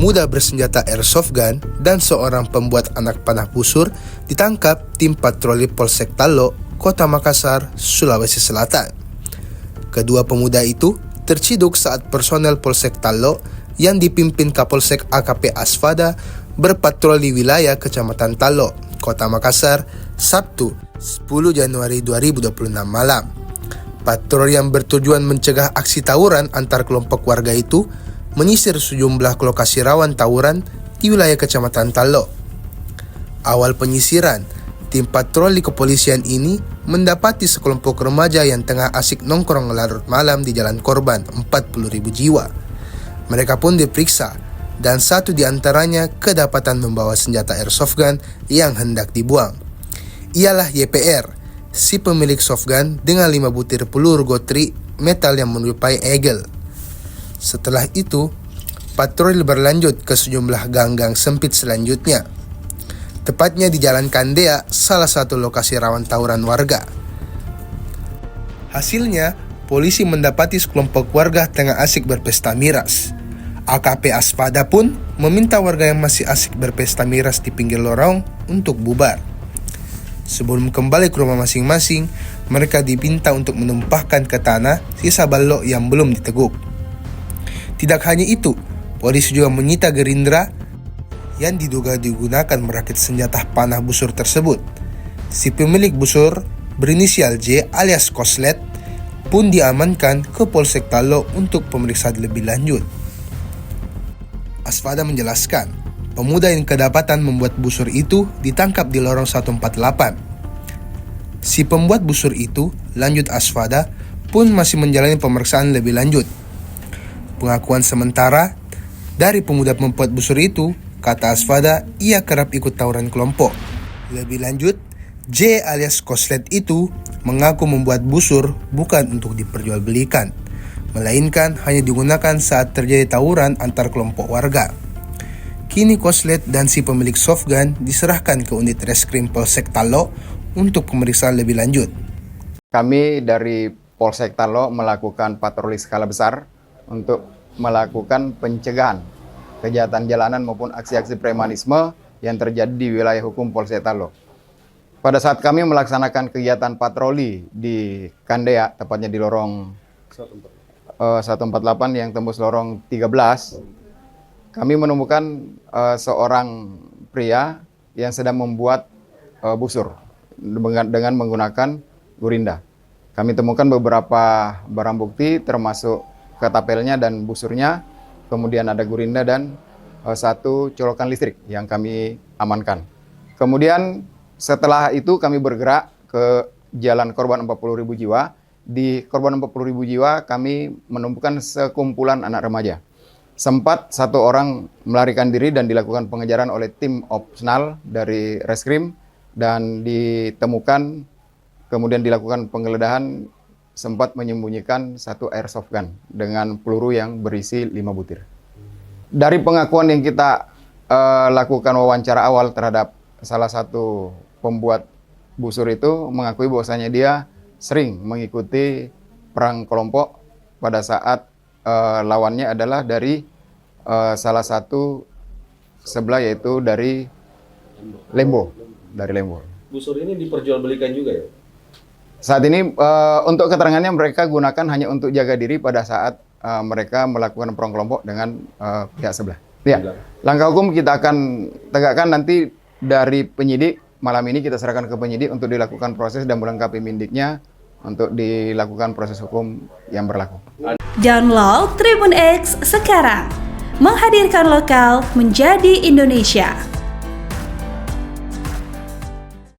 pemuda bersenjata airsoft gun dan seorang pembuat anak panah busur ditangkap tim patroli Polsek Tallo, Kota Makassar, Sulawesi Selatan. Kedua pemuda itu terciduk saat personel Polsek Tallo yang dipimpin Kapolsek AKP Asfada berpatroli wilayah Kecamatan Tallo, Kota Makassar, Sabtu 10 Januari 2026 malam. Patroli yang bertujuan mencegah aksi tawuran antar kelompok warga itu menyisir sejumlah lokasi rawan tawuran di wilayah Kecamatan Tallo. Awal penyisiran, tim patroli kepolisian ini mendapati sekelompok remaja yang tengah asik nongkrong larut malam di jalan korban 40.000 jiwa. Mereka pun diperiksa dan satu di antaranya kedapatan membawa senjata airsoft gun yang hendak dibuang. Ialah YPR, si pemilik soft gun dengan 5 butir peluru gotri metal yang menyerupai Eagle. Setelah itu, patroli berlanjut ke sejumlah gang-gang sempit selanjutnya. Tepatnya di Jalan Kandea, salah satu lokasi rawan tawuran warga. Hasilnya, polisi mendapati sekelompok warga tengah asik berpesta miras. AKP Aspada pun meminta warga yang masih asik berpesta miras di pinggir lorong untuk bubar. Sebelum kembali ke rumah masing-masing, mereka diminta untuk menumpahkan ke tanah sisa balok yang belum diteguk. Tidak hanya itu, polisi juga menyita gerindra yang diduga digunakan merakit senjata panah busur tersebut. Si pemilik busur berinisial J alias Koslet pun diamankan ke Polsek Tallo untuk pemeriksaan lebih lanjut. Asfada menjelaskan, pemuda yang kedapatan membuat busur itu ditangkap di lorong 148. Si pembuat busur itu, lanjut Asfada, pun masih menjalani pemeriksaan lebih lanjut. Pengakuan sementara dari pemuda pembuat busur itu, kata Asfada, ia kerap ikut tawuran kelompok. Lebih lanjut, J alias Koslet itu mengaku membuat busur bukan untuk diperjualbelikan, melainkan hanya digunakan saat terjadi tawuran antar kelompok warga. Kini Koslet dan si pemilik soft gun diserahkan ke unit reskrim Polsek Tallo untuk pemeriksaan lebih lanjut. Kami dari Polsek Tallo melakukan patroli skala besar untuk melakukan pencegahan kejahatan jalanan maupun aksi-aksi premanisme yang terjadi di wilayah hukum Polsek Tallo. Pada saat kami melaksanakan kegiatan patroli di Kandea, tepatnya di lorong 148 yang tembus lorong 13, kami menemukan seorang pria yang sedang membuat busur dengan menggunakan gurinda. Kami temukan beberapa barang bukti termasuk ketapelnya dan busurnya, kemudian ada gurinda dan satu colokan listrik yang kami amankan. Kemudian setelah itu kami bergerak ke jalan korban 40.000 jiwa. Di korban 40.000 jiwa kami menemukan sekumpulan anak remaja. Sempat satu orang melarikan diri dan dilakukan pengejaran oleh tim opsional dari reskrim dan ditemukan, kemudian dilakukan penggeledahan, sempat menyembunyikan satu airsoft gun dengan peluru yang berisi 5 butir. Dari pengakuan yang kita lakukan wawancara awal terhadap salah satu pembuat busur itu, mengakui bahwasanya dia sering mengikuti perang kelompok pada saat lawannya adalah dari salah satu sebelah, yaitu dari Lembo. Busur ini diperjualbelikan juga ya? Saat ini untuk keterangannya mereka gunakan hanya untuk jaga diri pada saat mereka melakukan perang kelompok dengan pihak sebelah. Ya, langkah hukum kita akan tegakkan nanti dari penyidik. Malam ini kita serahkan ke penyidik untuk dilakukan proses dan melengkapi mindiknya untuk dilakukan proses hukum yang berlaku. Download Tribun X sekarang, menghadirkan lokal menjadi Indonesia.